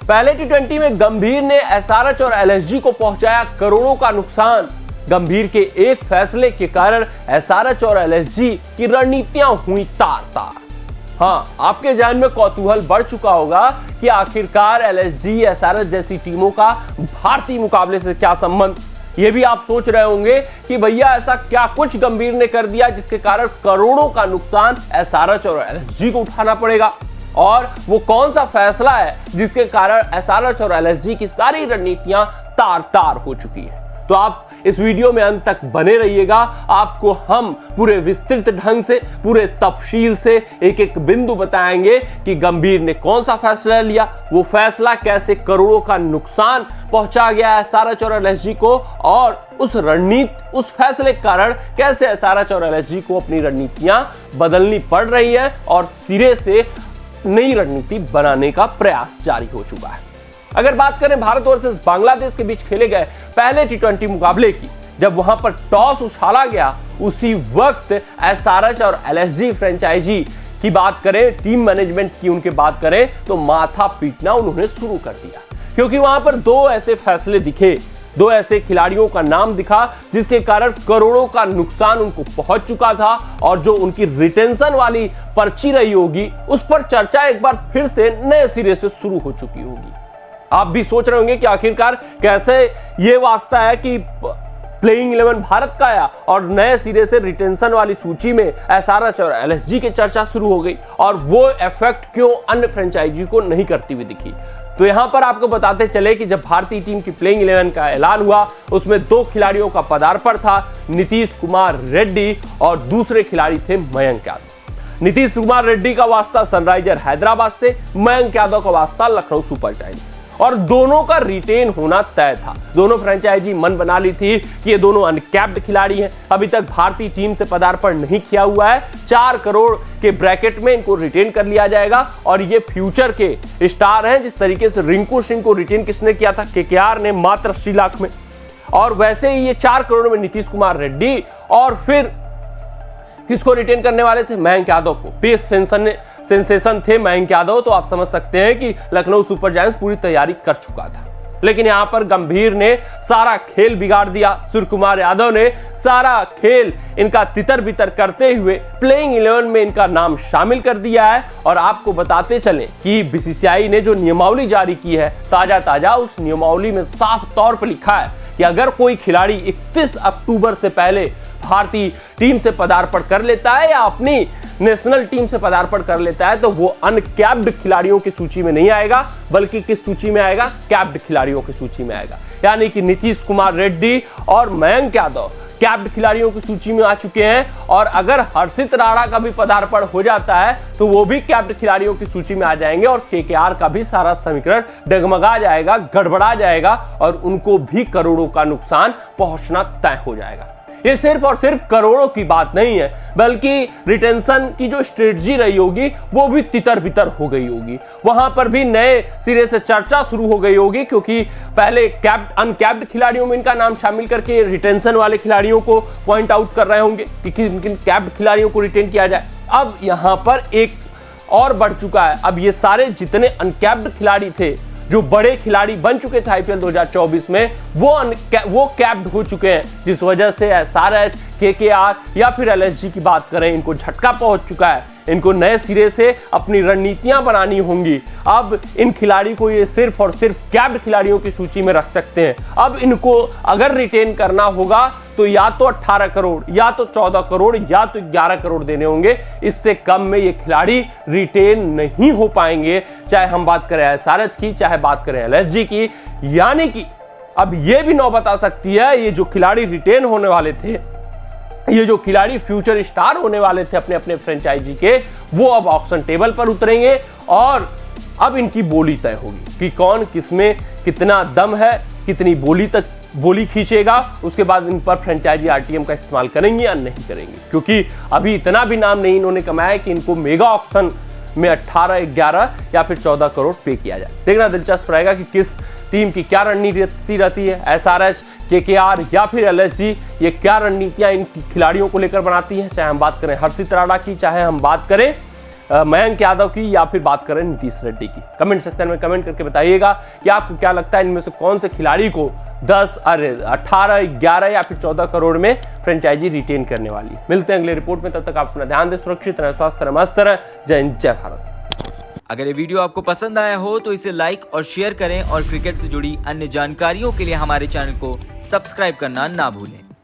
पहले टी20 में गंभीर ने एसआरएच और एलएसजी को पहुंचाया करोड़ों का नुकसान। गंभीर के एक फैसले के कारण एसआरएच और एलएसजी की रणनीतियां हुई तार-तार। हाँ, आपके ध्यान में कौतूहल बढ़ चुका होगा कि आखिरकार एलएसजी एसआरएच जैसी टीमों का भारतीय मुकाबले से क्या संबंध। ये भी आप सोच रहे होंगे कि भैया ऐसा क्या कुछ गंभीर ने कर दिया जिसके कारण करोड़ों का नुकसान एसआरएच और एलएसजी को उठाना पड़ेगा, और वो कौन सा फैसला है जिसके कारण एसआरएच और एलएसजी की सारी रणनीतियां तार-तार हो चुकी है। तो आप इस वीडियो में अंत तक बने रहिएगा। आपको हम पूरे विस्तृत ढंग से, पूरे तफसील से एक एक बिंदु बताएंगे कि गंभीर ने कौन सा फैसला लिया, वो फैसला कैसे करोड़ों का नुकसान पहुंचा गया एसआरएच और एलएसजी को, और उस फैसले के कारण कैसे एसआरएच और एलएसजी को अपनी रणनीतियां बदलनी पड़ रही है और सिरे से नई रणनीति बनाने का प्रयास जारी हो चुका है। अगर बात करें भारत वर्सेस बांग्लादेश के बीच खेले गए पहले टी20 मुकाबले की, जब वहां पर टॉस उछाला गया, उसी वक्त एसआरएच और एलएसजी फ्रेंचाइजी की बात करें, टीम मैनेजमेंट की उनके बात करें, तो माथा पीटना उन्होंने शुरू कर दिया, क्योंकि वहां पर दो ऐसे फैसले दिखे, दो ऐसे खिलाड़ियों का नाम दिखा जिसके कारण करोड़ों का नुकसान उनको पहुंच चुका था, और जो उनकी रिटेंशन वाली पर्ची रही होगी उस पर चर्चा एक बार फिर से नए सिरे से शुरू हो चुकी होगी। आप भी सोच रहे होंगे कि आखिरकार कैसे ये वास्ता है कि प्लेइंग 11 भारत का आया और नए सिरे से रिटेंशन वाली सूची में एसआरएच और एलएसजी की चर्चा शुरू हो गई, और वो इफेक्ट क्यों अन्य फ्रेंचाइजी को नहीं करती हुई दिखी। तो यहां पर आपको बताते चले कि जब भारतीय टीम की प्लेइंग 11 का ऐलान हुआ, उसमें दो खिलाड़ियों का पदार्पण था, नीतीश कुमार रेड्डी और दूसरे खिलाड़ी थे मयंक यादव। नीतीश कुमार रेड्डी का वास्ता सनराइजर हैदराबाद से, मयंक यादव का वास्ता लखनऊ सुपर जायंट्स, और दोनों का रिटेन होना तय था। दोनों फ्रेंचाइजी मन बना ली थी कि ये दोनों अनकैप्ड खिलाड़ी हैं, अभी तक भारतीय टीम से पदार्पण नहीं किया हुआ है, 4 करोड़ के ब्रैकेट में इनको रिटेन कर लिया जाएगा, और ये फ्यूचर के स्टार हैं। जिस तरीके से रिंकू सिंह को रिटेन किसने किया था, केकेआर ने, मात्र 80 लाख में, और वैसे ही ये 4 करोड़ में नीतीश कुमार रेड्डी, और फिर किसको रिटेन करने वाले थे, मयंक यादव को। पीएस सेंसेशन थे मयंक यादव, तो आप समझ सकते हैं कि लखनऊ सुपर जायंट्स पूरी तैयारी कर चुका था। लेकिन यहां पर गंभीर ने सारा खेल बिगाड़ दिया। सूर्य कुमार यादव ने सारा खेल इनका तितर बितर करते हुए प्लेइंग 11 में इनका नाम शामिल कर दिया है। और आपको बताते चलें कि बीसीसीआई ने जो नियमावली जारी की है ताजा, उस नियमावली में साफ तौर पर लिखा है कि अगर कोई खिलाड़ी 31 अक्टूबर से पहले भारतीय टीम से पदार्पण कर लेता है या अपनी नेशनल टीम से पदार्पण कर लेता है, तो वो अनकैप्ड खिलाड़ियों की सूची में नहीं आएगा, बल्कि किस सूची में आएगा, कैप्ड खिलाड़ियों की सूची में आएगा। यानी कि नीतीश कुमार रेड्डी और मयंक यादव कैप्ड खिलाड़ियों की सूची में आ चुके हैं, और अगर हर्षित राणा का भी पदार्पण हो जाता है तो वो भी कैप्ड खिलाड़ियों की सूची में आ जाएंगे, और केकेआर का भी सारा समीकरण डगमगा जाएगा, गड़बड़ा जाएगा, और उनको भी करोड़ों का नुकसान पहुंचना तय हो जाएगा। ये सिर्फ और सिर्फ करोड़ों की बात नहीं है, बल्कि रिटेंशन की जो स्ट्रेटजी रही होगी वो भी तितर बितर हो गई होगी। वहां पर भी नए सिरे से चर्चा शुरू हो गई होगी, क्योंकि पहले अनकैप्ड खिलाड़ियों में इनका नाम शामिल करके रिटेंशन वाले खिलाड़ियों को पॉइंट आउट कर रहे होंगे कि किन किन कैप्ड खिलाड़ियों को रिटेन किया जाए। अब यहां पर एक और बढ़ चुका है, अब ये सारे जितने अनकैप्ड खिलाड़ी थे, जो बड़े खिलाड़ी बन चुके थे आईपीएल 2024 में, वो कैप्ड हो चुके हैं, जिस वजह से एसआरएच, केकेआर या फिर एलएसजी की बात करें, इनको झटका पहुंच चुका है। इनको नए सिरे से अपनी रणनीतियां बनानी होंगी। अब इन खिलाड़ी को ये सिर्फ और सिर्फ कैप्ड खिलाड़ियों की सूची में रख सकते हैं। अब इनको अगर रिटेन करना होगा तो या तो 18 करोड़, या तो 14 करोड़, या तो 11 करोड़ देने होंगे। इससे कम में ये खिलाड़ी रिटेन नहीं हो पाएंगे, चाहे हम बात करें एसआरएच की, चाहे बात करें एलएसजी की। यानी कि अब ये भी नौबत आ सकती है, ये जो खिलाड़ी रिटेन होने वाले थे, ये जो खिलाड़ी फ्यूचर स्टार होने वाले थे अपने अपने फ्रेंचाइजी के, वो अब ऑक्शन टेबल पर उतरेंगे, और अब इनकी बोली तय होगी कि कौन किसमें कितना दम है, कितनी बोली खींचेगा। उसके बाद इन पर फ्रेंचाइजी आरटीएम का इस्तेमाल करेंगे या नहीं करेंगे, क्योंकि अभी इतना भी नाम नहीं इन्होंने कमाया कि इनको मेगा ऑक्शन में 18, 11 या फिर 14 करोड़ पे किया जाए। देखना दिलचस्प रहेगा कि किस टीम की क्या रणनीति रहती है, एसआरएच, केकेआर या फिर एलएसजी, ये क्या रणनीतियां इन खिलाड़ियों को लेकर बनाती है। चाहे हम बात करें हर्षित राणा की, चाहे हम बात करें मयंक यादव की या फिर बात करें नीतीश रेड्डी की। कमेंट सेक्शन में कमेंट करके बताइएगा कि आपको क्या लगता है इनमें से कौन से खिलाड़ी को 18, 11 या फिर 14 करोड़ में फ्रेंचाइजी रिटेन करने वाली है। मिलते हैं अगले रिपोर्ट में, तब तक आप अपना ध्यान दें, सुरक्षित रहें, स्वस्थ रहें, मस्त रहें। जय हिंद, जय भारत। अगर ये वीडियो आपको पसंद आया हो तो इसे लाइक और शेयर करें और क्रिकेट से जुड़ी अन्य जानकारियों के लिए हमारे चैनल को सब्सक्राइब करना ना भूलें।